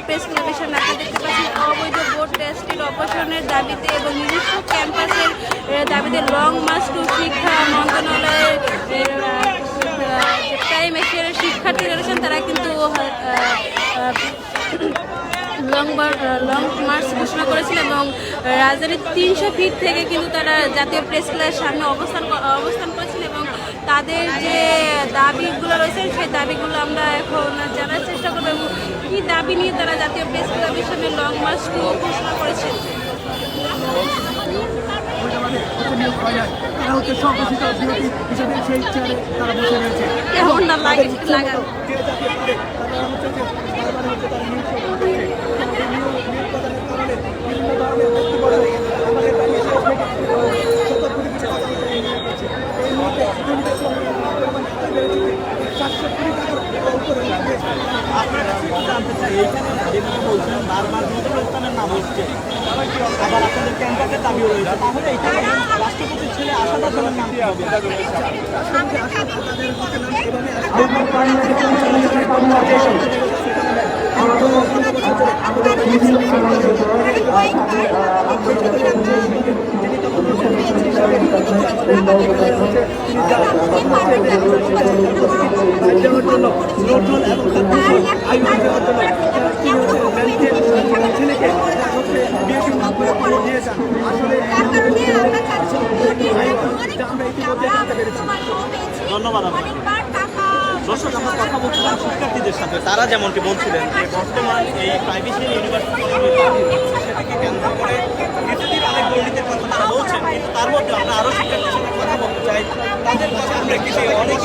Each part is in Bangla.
প্রেস ক্লাবের সামনে আপনারা দেখতে পাচ্ছেন অবৈধ বোর্ড টেস্টের অপসারণের দাবিতে এবং নিজস্ব ক্যাম্পাসের দাবিতে লং মার্চ টু শিক্ষা মন্ত্রণালয়ের প্রাইম এশিয়ার শিক্ষার্থীরা রয়েছেন তারা কিন্তু লং মার্চ ঘোষণা করেছিল এবং রাজধানীর 300 ফিট থেকে কিন্তু তারা জাতীয় প্রেস ক্লাবের সামনে অবস্থান করেছিল এবং তাদের যে দাবিগুলো রয়েছে সেই দাবিগুলো আমরা এখন জানার চেষ্টা করবো এবং কী দাবি নিয়ে তারা জাতীয় প্রেস ক্লাবের সামনে লং মার্চ ঘোষণা করেছে। কেমন না লাগে লাগার বারবার স্থানের নাম হচ্ছে আবার আপনাদের ক্যাম্পাসের দাবিও রয়েছে তাহলে এখানে রাষ্ট্রপতির ছেলে আশাদা খানের নাম কি হবে? ধন্যবাদ আপনাকে। দর্শক, আমরা কথা বলছিলাম শিক্ষার্থীদের সাথে, তারা যেমনটি বলছিলেন যে বর্তমান এই প্রাইভেট ইউনিভার্সিটি সেটাকে কেন্দ্র করে কিছুদিন অনেক দুর্নীতির কথা তারা বলছেন, কিন্তু তার মধ্যে আমরা আরও শিক্ষার্থীর সাথে কথা বলতে চাই। তাদের কথা আমরা কিছু অনেকে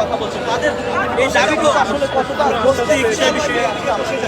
কথা বলছেন, তাদের এই দাবিগুলো আসলে কতটা যৌক্তিক সে বিষয়ে দাবিতে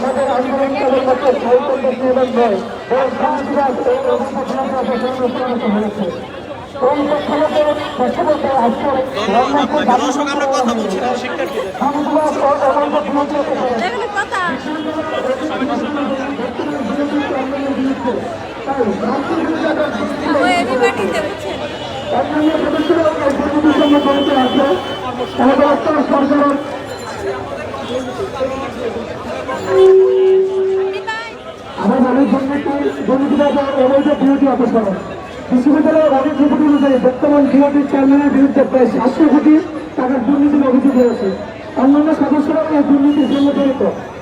আমাদের আন্দোলনকালের মধ্যে নির্মাণ নয় হয়েছে। দর্শক, আমরা কথা বলছিলাম শিক্ষার্থীদের বিশ্ববিদ্যালয়ের অনেক রিপোর্ট অনুযায়ী বর্তমান বিওটির চেয়ারম্যানের বিরুদ্ধে প্রায় 700 কোটি টাকার দুর্নীতির অভিযোগ রয়েছে। অন্যান্য সদস্যরা এই দুর্নীতির সঙ্গে জড়িত।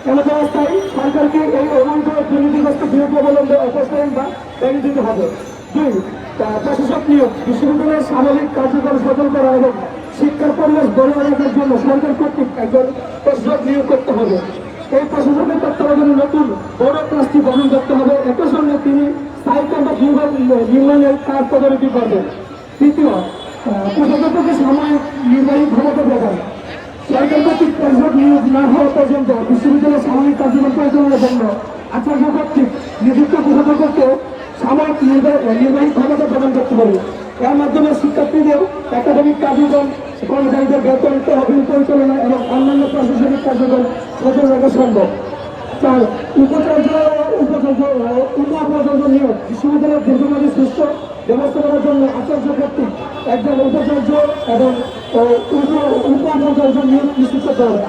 এমন অবস্থায় সরকারকে এই অবৈধ দুর্নীতিগ্রস্ত বিরুদ্ধে অবলম্বনে অপসারণ বা ব্যাংক দিতে হবে। 2. প্রশাসক নিয়োগ বিশ্ববিদ্যালয়ের স্বাভাবিক কার্যক্রম সচল করা এবং শিক্ষার পরিবেশ বজায় রাখার জন্য সরকার কর্তৃক একজন প্রশাসক নিয়োগ করতে হবে। এই প্রশাসনের তত্ত্বাবধানে নতুন বড় কাজটি গ্রহণ করতে হবে। একই সঙ্গে তিনি স্থায়ী ক্যাম্পাস নির্মাণের কাজ তদারকি করবেন। 3. প্রশাসককে সাময়িক নির্বাহী ক্ষমতা প্রদান। সরকার কর্তৃক প্রশাসক নিয়োগ না হওয়া পর্যন্ত বিশ্ববিদ্যালয়ের সাময়িক কার্যক্রম পরিচালনার জন্য আচার্য কর্তৃক নিযুক্ত প্রশাসককে সাময়িক নির্বাহী ক্ষমতা প্রদান করতে হবে। এর মাধ্যমে শিক্ষার্থীদের একাডেমিক কার্যক্রম, কর্মচারীদের বেতন তহবিল পরিচালনা এবং অন্যান্য প্রশাসনিক কার্যক্রম সচল রাখা সম্ভব। 4. উপাচার্য নিয়োগ বিশ্ববিদ্যালয়ের দীর্ঘমেয়াদী সুস্থ ব্যবস্থা করার জন্য আচার্য কর্তৃক একজন উপাচার্য এবং উপমন্ত্রী নিয়োগ নিশ্চিত করতে হবে।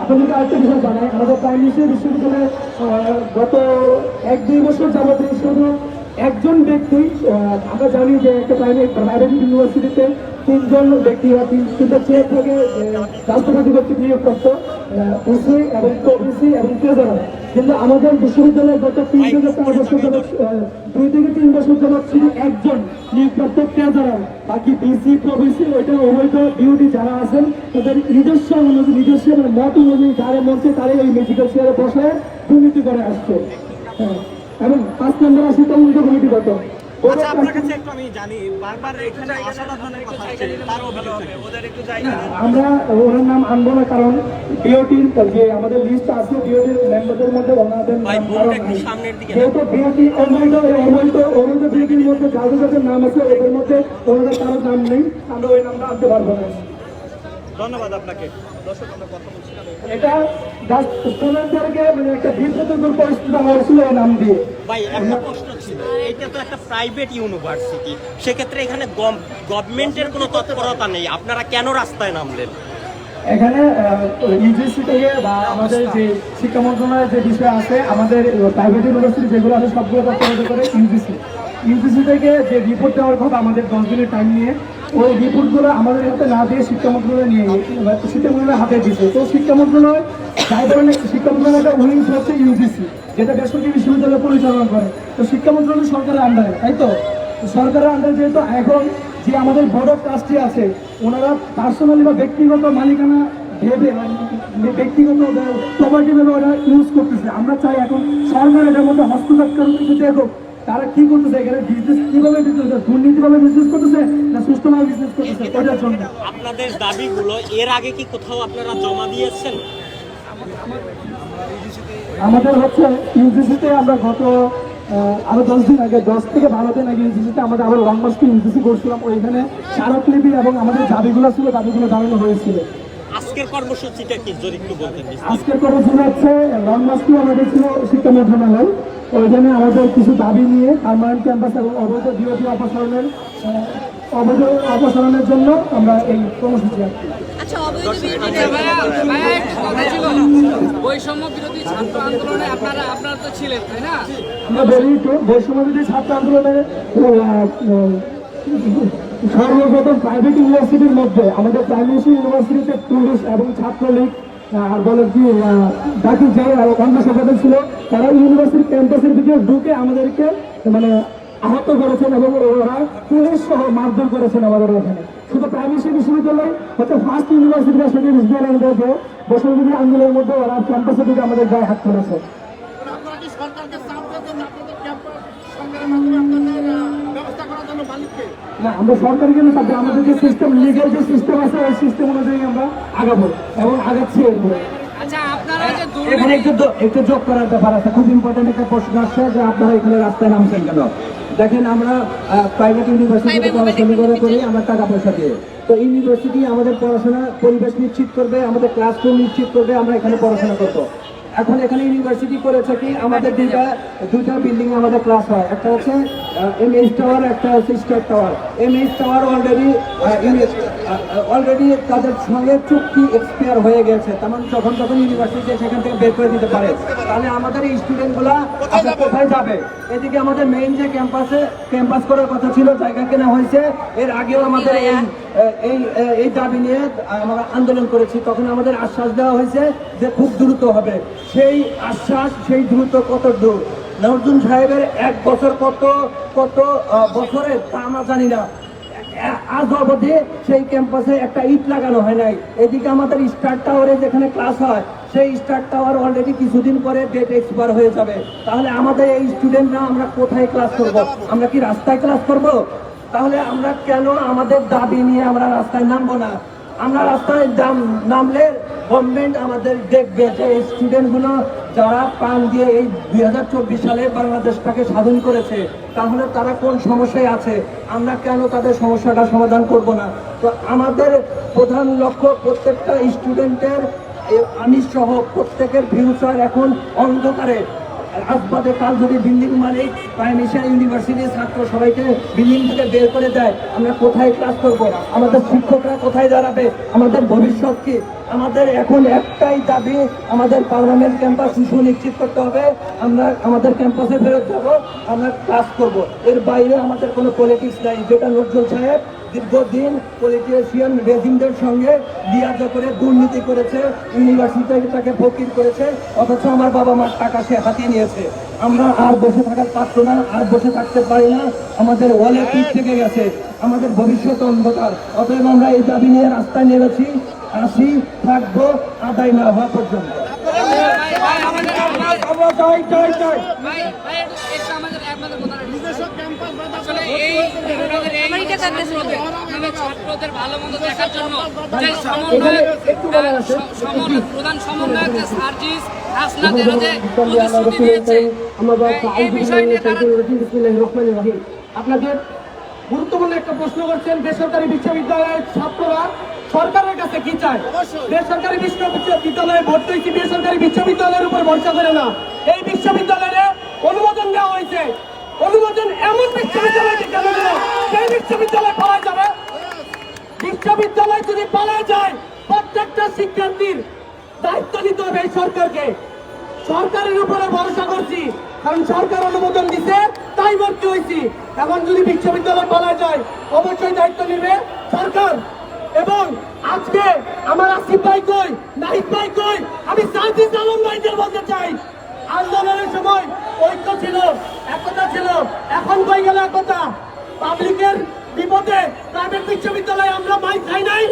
আপনাদেরকে আরেকটা বিষয় জানাই, আমাদের প্রাইমারি বিশ্ববিদ্যালয়ে গত 1-2 বছর যাবত শুধু একজন ব্যক্তি, আমরা জানি যে একটা প্রাইভেট ইউনিভার্সিটিতে 3জন ব্যক্তি বা 3টা চেয়ার থেকে রাষ্ট্রপতি ব্যক্তি নিয়োগপ্রাপ্ত, ওসি এবং ওবিসি এবং ট্রেজারার। কিন্তু আমাদের বিশ্ববিদ্যালয়ে গত 3 থেকে 4 বছর যাবত 2 থেকে 3 বছর যাবত শুধু একজন নিয়োগপ্রাপ্ত ট্রেজারার, বাকি বিসি প্রবিসি ওইটা অবৈধ ডিউটি যারা আছেন তাদের নিজস্ব মত অনুযায়ী যারা মঞ্চে তারা এই মেডিকেল চেয়ারে বসে দুর্নীতি করে আসছে। এবং 5 নম্বর আসি তদন্ত কমিটিগত। আচ্ছা, আপনার কাছে একটু আমি জানি বারবার এখানে অসাধারণের কথা হচ্ছে, তার অভিযোগ থেকে ওদের একটু জায়গা আমরা ওনার নাম আনবো না, কারণ বিওটির যে আমাদের লিস্ট আছে বিওটির মেম্বারদের মধ্যে ওনাদের নাম যেহেতু বিওটি অবৈধ বিওটির মধ্যে যাদের যাদের নাম আছে ওদের মধ্যে ওনাদের কারো নাম নেই, আমরা ওই নামটা আনতে পারবো না। ধন্যবাদ আপনাকে। দর্শক, আমরা কথা বলছিলাম এটা স্টুডেন্টদেরকে মানে একটা বিব্রতকর পরিস্থিতি হয়েছিল এই নাম দিয়ে। ভাই, একটা প্রশ্ন ছিল, এটা তো একটা প্রাইভেট ইউনিভার্সিটি, সেক্ষেত্রে এখানে গভর্নমেন্টের কোনো তৎপরতা নেই, আপনারা কেন রাস্তায় নামলেন? এখানে ইউজিসি থেকে বা আমাদের যে শিক্ষা মন্ত্রণালয়ের যে বিষয় আছে, আমাদের প্রাইভেট ইউনিভার্সিটি যেগুলো আছে সবগুলো তৎপরতা করে ইউজিসি থেকে যে রিপোর্ট দেওয়ার কথা আমাদের 10 দিনের টাইম নিয়ে, ওই রিপোর্টগুলো আমাদের হাতে না দিয়ে শিক্ষা মন্ত্রণালয় নিয়ে শিক্ষা মন্ত্রণালয়ের হাতে দিচ্ছে। তো শিক্ষা মন্ত্রণালয় যাই ধরনের শিক্ষা মন্ত্রণালয়টা উইংস হচ্ছে ইউজিসি, যেটা বেসরকারি বিশ্ববিদ্যালয় পরিচালনা করে। তো শিক্ষা মন্ত্রণালয় সরকারের আন্ডারে, তাই তো সরকারের আন্ডারে যেহেতু এখন যে আমাদের বোর্ড অফ ট্রাস্টি আছে ওনারা পার্সোনালি বা ব্যক্তিগত মালিকানা ভেবে ব্যক্তিগত প্রপার্টি ভেবে ওরা ইউজ করতেছে। আমরা চাই এখন সরকার এটার মধ্যে হস্তক্ষেপ করুন, কিন্তু দেখো তারা কি করতেছে, এখানে বিজনেস কিভাবে দুর্নীতিভাবে বিজনেস করতেছে না সুষ্ঠুভাবে বিজনেস করতেছে, ওটার জন্য। আপনাদের দাবিগুলো এর আগে কি কোথাও আপনারা জমা দিয়েছেন? আমাদের হচ্ছে ইউজিসিতে আমরা গত আরো 10 দিন আগে, 10 থেকে 12 দিন আগে ইউজিসিতে আমাদের আবার লং মার্চ ইউজিসি করছিলাম। ওইখানে স্মারকলিপি এবং আমাদের দাবিগুলো ছিল, দাবিগুলো জানানো হয়েছিল। আজকের কর্মসূচিটা কি যদি একটু বলতেন? আজকের কর্মসূচি হচ্ছে লং মার্চটি আমাদের ছিল শিক্ষা মন্ত্রণালয়, ওইখানে আমাদের কিছু দাবি নিয়ে পার্মানেন্ট ক্যাম্পাস এবং অবৈধ ডিওটি অপসারণের জন্য আমরা এই কর্মসূচি রাখছি। আচ্ছা, অবৈধ বৈষম্য বিরোধী ছাত্র আন্দোলনে আপনারা তো ছিলেন, তাই না? আমরা বলি একটু বৈষম্য বিরোধী ছাত্র আন্দোলনের সর্বপ্রথম প্রাইভেট ইউনিভার্সিটির মধ্যে আমাদের প্রাইমারি ইউনিভার্সিটিতে পুলিশ এবং ছাত্রলীগ আর বলে কি বাকি যে অন্য সংগঠন ছিল তারা ইউনিভার্সিটি ক্যাম্পাসের ভিতরে ঢুকে আমাদেরকে মানে আহত করেছেন এবং ওরা পুলিশ সহ মারধর করেছেন আমাদের এখানে। শুধু প্রাইমারি বিশ্ববিদ্যালয় হচ্ছে ফার্স্ট ইউনিভার্সিটি বা সেকেন্ড বিশ্ববিদ্যালয়ের মধ্যে বৈষম্য আন্দোলনের মধ্যে ওরা ক্যাম্পাসের দিকে আমাদের গায়ে হাত করেছে। না, আমরা সরকারকে আমাদের যে সিস্টেম, লিগাল যে সিস্টেম আছে ওই সিস্টেম অনুযায়ী আমরা আগাবো এবং আগাচ্ছি। আচ্ছা, আপনারা যে এখানে একটু যোগ করার ব্যাপার আছে, খুব ইম্পর্টেন্ট একটা প্রশ্ন আসছে যে আপনারা এখানে রাস্তায় নামছেন কেন? দেখেন, আমরা প্রাইভেট ইউনিভার্সিটিতে পড়াশোনা করি আমরা টাকা পয়সা দিয়ে। তো ইউনিভার্সিটি আমাদের পড়াশোনা পরিবেশ নিশ্চিত করবে, আমাদের ক্লাসরুম নিশ্চিত করবে, আমরা এখানে পড়াশোনা করবো। এখন এখানে ইউনিভার্সিটি করেছে কি আমাদের দুইটা বিল্ডিং আমাদের ক্লাস হয়, একটা হচ্ছে এমএইচ টাওয়ার, একটা হচ্ছে state tower. MH tower already তাদের সঙ্গে চুক্তি এক্সপায়ার হয়ে গেছে, তেমন যখন ইউনিভার্সিটি সেখান থেকে বের করে দিতে পারে। তাহলে আমাদের এই স্টুডেন্টগুলা কোথায় যাবে? এদিকে আমাদের মেইন যে ক্যাম্পাস করার কথা ছিল, জায়গা কেনা হয়েছে। এর আগেও আমাদের এই দাবি নিয়ে আমরা আন্দোলন করেছি, তখন আমাদের আশ্বাস দেওয়া হয়েছে যে খুব দ্রুত হবে। সেই আশ্বাস, সেই দ্রুত কত দূর? নজরুল সাহেবের 1 বছর কত বছরের তা আমরা জানি না। আজ অবধি সেই ক্যাম্পাসে একটা ইট লাগানো হয় নাই। এদিকে আমাদের স্টার টাওয়ারে যেখানে ক্লাস হয়, সেই স্টার টাওয়ার অলরেডি কিছুদিন পরে ডেট এক্সপায়ার হয়ে যাবে। তাহলে আমাদের এই স্টুডেন্টরা আমরা কোথায় ক্লাস করব? আমরা কি রাস্তায় ক্লাস করব? তাহলে আমরা কেন আমাদের দাবি নিয়ে আমরা রাস্তায় নামবো না? আমরা রাস্তায় নামলে গভর্নমেন্ট আমাদের দেখবে যে এই স্টুডেন্টগুলো যারা প্রাণ দিয়ে এই 2024 সালে বাংলাদেশটাকে স্বাধীন করেছে, তাহলে তারা কোন সমস্যায় আছে, আমরা কেন তাদের সমস্যাটা সমাধান করব না? তো আমাদের প্রধান লক্ষ্য প্রত্যেকটা স্টুডেন্টের, আমি সহ প্রত্যেকের ফিউচার এখন অন্ধকারে। আজ বাদে কাল যদি বিল্ডিং মালিক প্রাইম এশিয়ান ইউনিভার্সিটির ছাত্র সবাইকে বিল্ডিং থেকে বের করে দেয়, আমরা কোথায় ক্লাস করব? আমাদের শিক্ষকরা কোথায় দাঁড়াবে? আমাদের ভবিষ্যৎ কি? আমাদের এখন একটাই দাবি, আমাদের পার্লামেন্ট ক্যাম্পাস সুনিশ্চিত করতে হবে। আমরা আমাদের ক্যাম্পাসে ফেরত যাব, আমরা ক্লাস করব। এর বাইরে আমাদের কোনো পলিটিক্স নাই, যেটা নজরুল সাহেব দীর্ঘদিন পলিটিশিয়ান রেজিমদের সঙ্গে লিয়াজা করে দুর্নীতি করেছে, ইউনিভার্সিটিটাকে ফকির করেছে, অথচ আমার বাবা মার টাকা সে হাতিয়ে নিয়েছে। আমরা আর বসে থাকার পাত্র না, আর বসে থাকতে পারি না। আমাদের ওয়ালে পিঠ থেকে গেছে, আমাদের ভবিষ্যৎ অন্ধকার। অতএব আমরা এই দাবি নিয়ে রাস্তায় নেমেছি, আসি, থাকবো, আদায় না হওয়া পর্যন্ত। আমরা চাই আসলে এই আপনাদের ছাত্রদের ভালো মন্দ দেখার জন্য যে প্রধান সমন্বয়ক যে সার্জিস হাসনাদের যে প্রতিশ্রুতি দিয়েছে, এই বিষয় নিয়ে তারা আপনাদের গুরুত্বপূর্ণ একটা প্রশ্ন করছেন। বেসরকারি বিশ্ববিদ্যালয়ের ছাত্ররা সরকারের কাছে কি চায়? বেসরকারি বিশ্ববিদ্যালয়ে ভর্তি হয়েছি, বেসরকারি বিশ্ববিদ্যালয়ের উপর ভরসা করে না। এই বিশ্ববিদ্যালয়ে অনুমোদন দেওয়া হয়েছে, অনুমোদন এমন বিশ্ববিদ্যালয়কে কেন দিল? সেই বিশ্ববিদ্যালয় পাওয়া যাবে। বিশ্ববিদ্যালয় যদি পাওয়া যায়, প্রত্যেকটা শিক্ষার্থীর দায়িত্ব নিতে হবে এই সরকারকে। সরকারের উপরে ভরসা করছি, কারণ সরকার অনুমোদন দিছে তাই ভর্তি হয়েছি। এখন যদি বিশ্ববিদ্যালয় পাওয়া যায়, অবশ্যই দায়িত্ব নেবে সরকার। এবং আজকে আমার আসিফ ভাই কই, নাহিদ ভাই কই, আমি সার্জিস আলম ভাইদের বলতে চাই, আন্দোলনের সময় ঐক্য ছিল, একতা ছিল, এখন কই গেল একতা? পাবলিকের বিপদে প্রাইভেট বিশ্ববিদ্যালয়ে আমরা মাইক খাই নাই।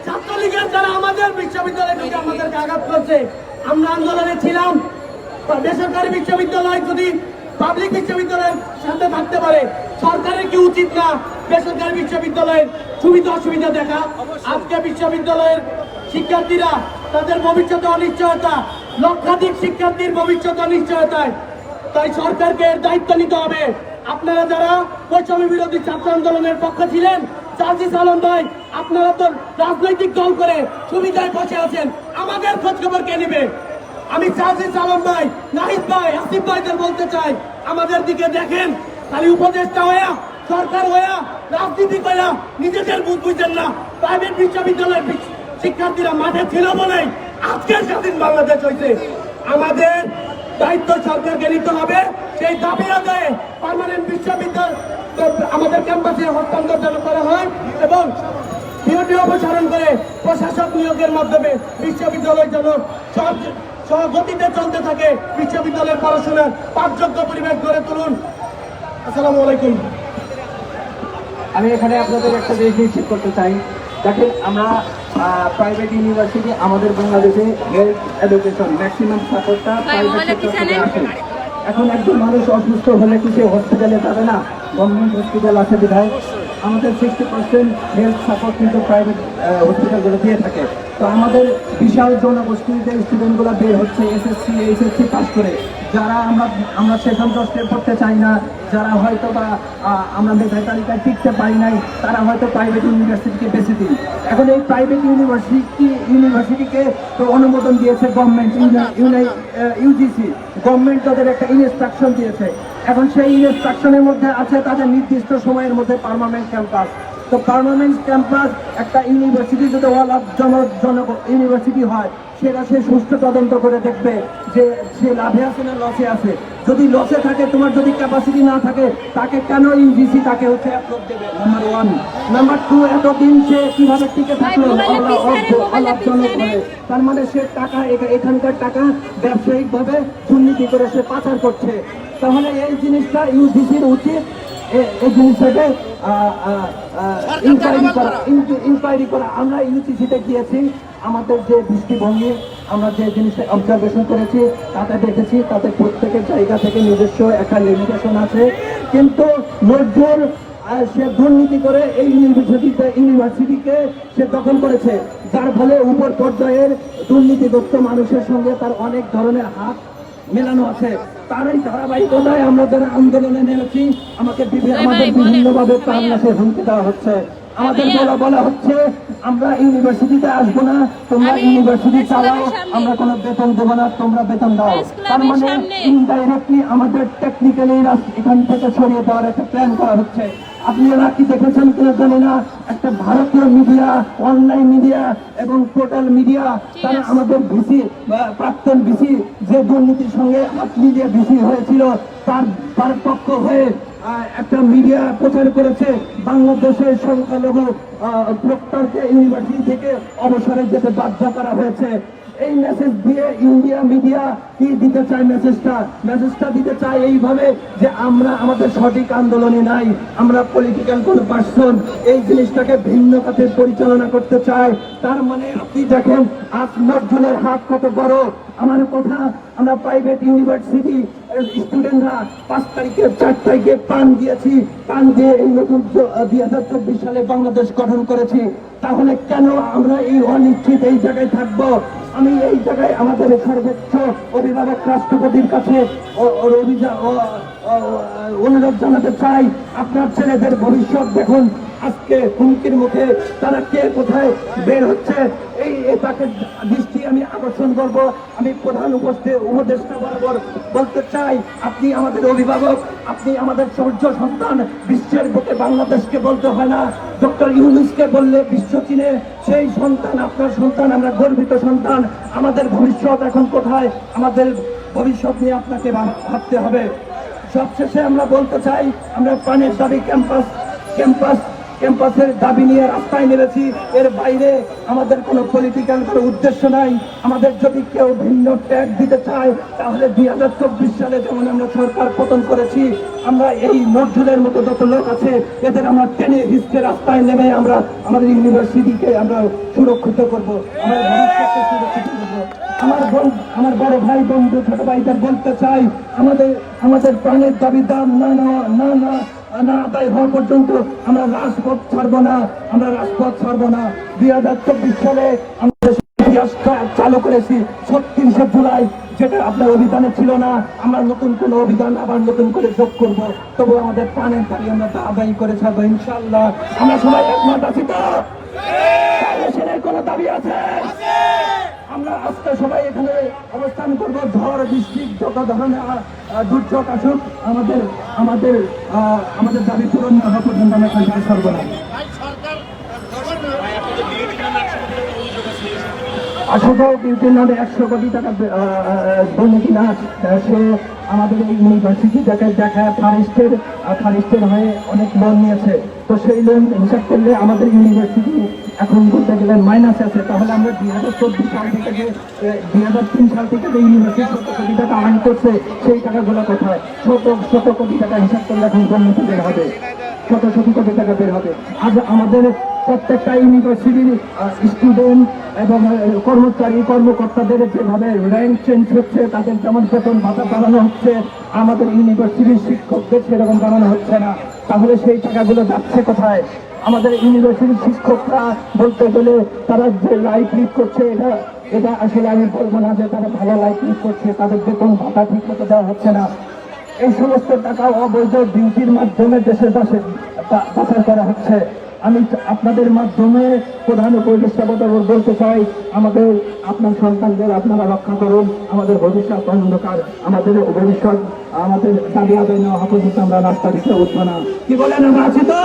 ছাত্রলীগের যারা আমাদের বিশ্ববিদ্যালয়ে ঢুকে আমাদেরকে আঘাত করছে, আমরা আন্দোলনে ছিলাম। বেসরকারি বিশ্ববিদ্যালয় যদি পাবলিক বিশ্ববিদ্যালয়ের সাথে থাকতে পারে, সরকারের কি উচিত না বেসরকারি বিশ্ববিদ্যালয়ের সুবিধা অসুবিধা দেখা? আজকে বিশ্ববিদ্যালয়ের শিক্ষার্থীরা তাদের ভবিষ্যতে অনিশ্চয়তা, লক্ষাধিক শিক্ষার্থীর ভবিষ্যৎ অনিশ্চয়তায়। তাই সরকারকে এর দায়িত্ব নিতে হবে। আপনারা যারা বৈষম্য বিরোধী ছাত্র আন্দোলনের পক্ষে ছিলেন, সার্জিস আলম ভাই, আপনারা তো রাজনৈতিক দল করে সুবিধায় বসে আছেন, আমাদের খোঁজ খবর কে নেবে? আমি সার্জিস আলম ভাই, নাহিদ ভাই, আসিফ ভাইদের বলতে চাই, আমাদের দিকে দেখেন। খালি উপদেষ্টা হইয়া, সরকার হইয়া, রাজনীতি কইয়া নিজেদের বুঝ বুঝেন না। প্রাইভেট বিশ্ববিদ্যালয়ের শিক্ষার্থীরা মাঠে ছিল বলেই আজকের স্বাধীন বাংলাদেশ হয়েছে। আমাদের দায়িত্ব সরকারকে নিতে হবে। সেই দাবি আদায়ে পার্মানেন্ট বিশ্ববিদ্যালয় আমাদের ক্যাম্পাসে হস্তান্তর যেন করা হয় এবং বিরতি অপসারণ করে প্রশাসক নিয়োগের মাধ্যমে বিশ্ববিদ্যালয় যেন সহগতিতে চলতে থাকে। বিশ্ববিদ্যালয়ের পড়াশোনার পাঠযোগ্য পরিবেশ গড়ে তুলুন। আসসালামু আলাইকুম। আমি এখানে আপনাদের একটা জিনিস নিশ্চিত করতে চাই, দেখেন আমরা প্রাইভেট ইউনিভার্সিটি, আমাদের বাংলাদেশে হেলথ এডুকেশন ম্যাক্সিমাম সাপোর্টটা প্রাইভেট সেক্টর থেকে আসে। এখন একজন মানুষ অসুস্থ হলে কি সে হসপিটালে যাবে না? গভর্নমেন্ট হসপিটাল আছে বিধায় আমাদের 60% হেলথ সাপোর্ট কিন্তু প্রাইভেট হসপিটালগুলো দিয়ে থাকে। তো আমাদের বিশাল জনগোষ্ঠীর যে স্টুডেন্টগুলো বের হচ্ছে এসএসসি এইচএসসি পাস করে, যারা আমরা সেশন ট্রাস্টে পড়তে চাই না, যারা হয়তো বা আমরা মেধার তালিকায় টিকতে পারি নাই, তারা হয়তো প্রাইভেট ইউনিভার্সিটিকে বেছে দিই। এখন এই প্রাইভেট ইউনিভার্সিটিকে তো অনুমোদন দিয়েছে গভর্নমেন্ট, ইউজিসি গভর্নমেন্ট তাদের একটা ইনস্ট্রাকশন দিয়েছে। এখন সেই ইনস্ট্রাকশনের মধ্যে আছে তাদের নির্দিষ্ট সময়ের মধ্যে পার্মানেন্ট ক্যাম্পাস। তো পার্মানেন্ট ক্যাম্পাস একটা ইউনিভার্সিটি যদি লাভজনক ইউনিভার্সিটি হয়, সেটা সে সুষ্ঠু তদন্ত করে দেখবে যে সে লাভে আছে না লসে আছে। যদি লসে থাকে, তোমার যদি ক্যাপাসিটি না থাকে, তাকে কেন ইউজিসি তাকে হচ্ছে অ্যাপ্রুভ দেবে? নাম্বার 1। নাম্বার 2, এতদিন সে কিভাবে টিকে থাকলো অলাভজনক ভাবে? তার মানে সে টাকা, এখানকার টাকা ব্যবসায়িকভাবে দুর্নীতি করে সে পাচার করছে। তাহলে এই জিনিসটা ইউজিসির উচিত এই জিনিসটাকে ইনকোয়ারি করা। আমরা ইউজিসিতে গিয়েছি, আমাদের যে দৃষ্টিভঙ্গি, আমরা যে জিনিসটা অবজারভেশন করেছি, তাতে দেখেছি তাতে প্রত্যেকের জায়গা থেকে নিজস্ব একটা লিমিটেশন আছে। কিন্তু নজরুল সে দুর্নীতি করে এই ইউনিভার্সিটিকে সে দখল করেছে, যার ফলে উপর পর্যায়ের দুর্নীতিগ্রস্ত মানুষের সঙ্গে তার অনেক ধরনের হাত মেলানো আছে। তারই ধারাবাহিকতায় আমরা যারা আন্দোলনে নেমেছি, আমাদের বিভিন্নভাবে প্রাণ নাশের হুমকি দেওয়া হচ্ছে। আমাদের বলা হচ্ছে আমরা ইউনিভার্সিটিতে আসবো না, তোমরা আমি ইউনিভার্সিটি প্রেস চালাও, ক্লাবের সামনে। আমরা কোনো বেতন দেবো না, তোমরা বেতন দাও। প্রেস তার ক্লাবের মানে সামনে। ইনডাইরেক্টলি আমাদের টেকনিক্যালি এখান থেকে সরিয়ে দেওয়ার একটা প্ল্যান করা হচ্ছে। আপনারা কি দেখেছেন কিনা জানি না, একটা ভারতীয় মিডিয়া, অনলাইন মিডিয়া এবং টোটাল মিডিয়া, তারা আমাদের ভিসি প্রাক্তন ভিসি যে দুর্নীতির সঙ্গে হাত মিলিয়ে ভিসি হয়েছিল তার পক্ষ হয়ে একটা মিডিয়া প্রচার করেছে বাংলাদেশের সংখ্যালঘু প্রক্টরকে ইউনিভার্সিটি থেকে অবসরে যেতে বাধ্য করা হয়েছে। এই মেসেজ দিয়ে ইন্ডিয়া মিডিয়া কি দিতে চায়? মেসেজটা দিতে চায় এইভাবে যে আমরা আমাদের সঠিক আন্দোলনে নাই, আমরা পলিটিক্যাল কোন পার্সন এই জিনিসটাকে ভিন্ন খাতে পরিচালনা করতে চায়। তার মানে আপনি দেখেন আপনার জনের হাত কত বড়। আমার কথা, আমরা প্রাইভেট ইউনিভার্সিটি স্টুডেন্টরা 5 তারিখে 4 তারিখে প্রাণ দিয়েছি, প্রাণ দিয়ে এই নতুন 2024 সালে বাংলাদেশ গঠন করেছি। তাহলে কেন আমরা এই অনিশ্চিত এই জায়গায় থাকবো? আমি এই জায়গায় আমাদের সর্বোচ্চ অভিভাবক রাষ্ট্রপতির কাছে অনুরোধ জানাতে চাই, আপনার ছেলেদের ভবিষ্যৎ দেখুন। আজকে হুমকির মুখে তারা কে কোথায় বের হচ্ছে, এই তাকে দৃষ্টি আমি আকর্ষণ করব। আমি প্রধান উপদেষ্টা বরাবর বলতে চাই, আপনি আমাদের অভিভাবক, আপনি আমাদের সূর্য সন্তান। বিশ্বের বুকে বাংলাদেশকে বলতে হয় না, ডক্টর ইউনূসকে বললে বিশ্ব চিনে। সেই সন্তান আপনার সন্তান, আমরা গর্বিত সন্তান। আমাদের ভবিষ্যৎ এখন কোথায়? আমাদের ভবিষ্যৎ নিয়ে আপনাকে ভাবতে হবে। সবশেষে আমরা বলতে চাই, আমরা প্রাণের দাবি ক্যাম্পাসের দাবি নিয়ে রাস্তায় নেমেছি। এর বাইরে আমাদের কোনো পলিটিক্যাল কোনো উদ্দেশ্য নাই। আমাদের যদি কেউ ভিন্ন ট্যাগ দিতে চায়, তাহলে 2024 সালে যেমন আমরা সরকার পতন করেছি, আমরা এই নজরুলের মতো যত লোক আছে এদের আমরা টেনে হিসকে রাস্তায় নেমে আমরা আমাদের ইউনিভার্সিটিকে আমরা সুরক্ষিত করব, আমাদের ভবিষ্যৎকে সুরক্ষিত করব। আমার বড় ভাই বন্ধু ছোট ভাইদের বলতে চাই, আমাদের প্রাণের দাবি দাম না আদায় হওয়া পর্যন্ত আমরা রাজপথ ছাড়বো না, 2024 সালে আমাদের ইতিহাসটা চালু করেছি 36শে জুলাই, যেটা আপনার অভিধানে ছিল না। আমরা নতুন কোন অভিধান আবার নতুন করে যোগ করব, তবু আমাদের প্রাণের দাবি আমরা তা আদায় করে ছাড়বো ইনশাল্লাহ। আমরা সবাই একমত আছি তো? কোন দাবি আছে? আমরা আজকে সবাই এখানে অবস্থান করব। ঝড় বৃষ্টি যত ধরনের দুর্যোগ আসুক, আমাদের দাবি পূরণ না হওয়া পর্যন্ত আমরা এখান থেকে সরব না। আসলে বিউটির নামে 100 কোটি টাকা দুর্নীতি না, সে আমাদের এই ইউনিভার্সিটি দেখায় ফারেস্টের হয়ে অনেক লোন নিয়েছে। তো সেই লোন হিসাব করলে আমাদের ইউনিভার্সিটি এখন বলতে গেলে মাইনাস আছে। তাহলে আমরা 2014 সাল থেকে 2003 সাল থেকে যে ইউনিভার্সিটি শত কোটি টাকা আর্ন করছে, সেই টাকাগুলো কোথায়? শত কোটি টাকা হিসাব করলে এখন দুর্নীতি বের হবে, শত কোটি টাকা বের হবে। আজ আমাদের প্রত্যেকটা ইউনিভার্সিটির স্টুডেন্ট এবং কর্মকর্তাদের যেভাবে র্যাঙ্ক চেঞ্জ হচ্ছে, তাদের যেমন বেতন ভাতা বাড়ানো হচ্ছে, আমাদের ইউনিভার্সিটির শিক্ষকদের সেরকম বাড়ানো হচ্ছে না। তাহলে সেই টাকাগুলো যাচ্ছে কোথায়? আমাদের ইউনিভার্সিটির শিক্ষকরা বলতে গেলে তারা যে লাইফ লিড করছে, এটা আসলে আমি বলবো না যে তারা ভালো লাইফ লিড করছে, তাদের বেতন ভাতা ঠিক মতো দেওয়া হচ্ছে না। এই সমস্ত টাকা অবৈধ ডিউটির মাধ্যমে দেশের পাচার করা হচ্ছে। আমি আপনাদের মাধ্যমে প্রধান উপদেষ্টা বলতে চাই, আপনার সন্তানদের আপনারা রক্ষা করুন। আমাদের ভবিষ্যৎ অন্ধকার, আমাদের ভবিষ্যৎ, আমাদের দাবি আদায় নেওয়া পর্যন্ত আমরা রাস্তা দিতে উঠবো না। কি বলেন? আমরা আছি তো?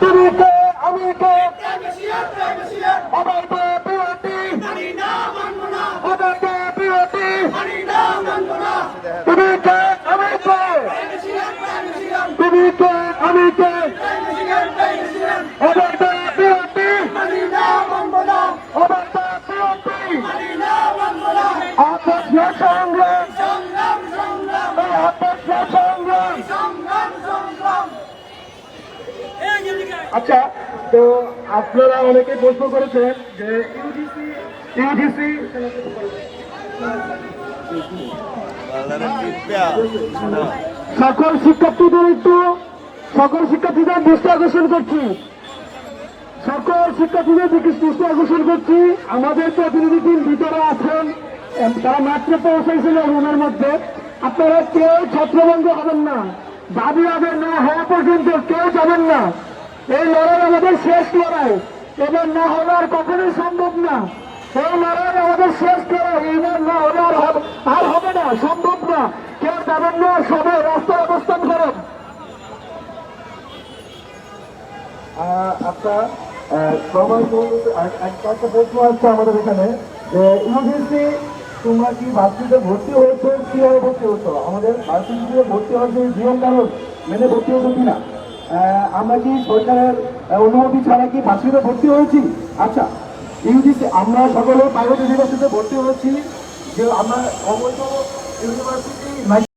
তুমি কে? আমি কে? অবৈধ বিরোধী, অবৈধ বিরোধী। তুমি কে? আমি কে? তুমি কে? আমি কে? অবৈধ বিরোধী, অবৈধ বিরোধী। আপস সংগ্রাম, আপস সংগ্রাম। আচ্ছা, তো আপনারা অনেকে প্রশ্ন করেছেন যে ইউজিসি সকল শিক্ষার্থীদের দৃষ্টি আকর্ষণ করছি সকল শিক্ষার্থীদের দিকে দৃষ্টি আকর্ষণ করছি, আমাদের প্রতিনিধি টিম ভিতরে আছেন, তারা মাত্র পৌঁছাইছিল রুমের মধ্যে। আপনারা কেউ ছত্রভঙ্গ হবেন না, দাবি আদায় না হওয়া পর্যন্ত কেউ যাবেন না। এই লড়াই আমাদের শেষ লড়াই, এবার না হলে আর কখনোই সম্ভব না। এই লড়াই আমাদের শেষ লড়াই, এবার না হলে আর হবে না, সম্ভব না। কেউ যাবেন না, সবাই রাস্তায় অবস্থান করেন। আচ্ছা, সবাই একটা প্রশ্ন আসছে আমাদের এখানে যে ইউজিসি তোমরা কি ভার্সিটিতে ভর্তি হয়েছো, কিভাবে ভর্তি হতো? আমাদের ভার্সিটিতে ভর্তি হওয়ার যে নিয়ম কানুন মেনে ভর্তি হতো কিনা, আমরা কি সরকারের অনুমতি ছাড়া কি ভার্সিটিতে ভর্তি হয়েছি? আচ্ছা, ইউজিসি আমরা সকলে প্রাইভেট ইউনিভার্সিটিতে ভর্তি হয়েছি, যে আমরা অবৈধ ইউনিভার্সিটি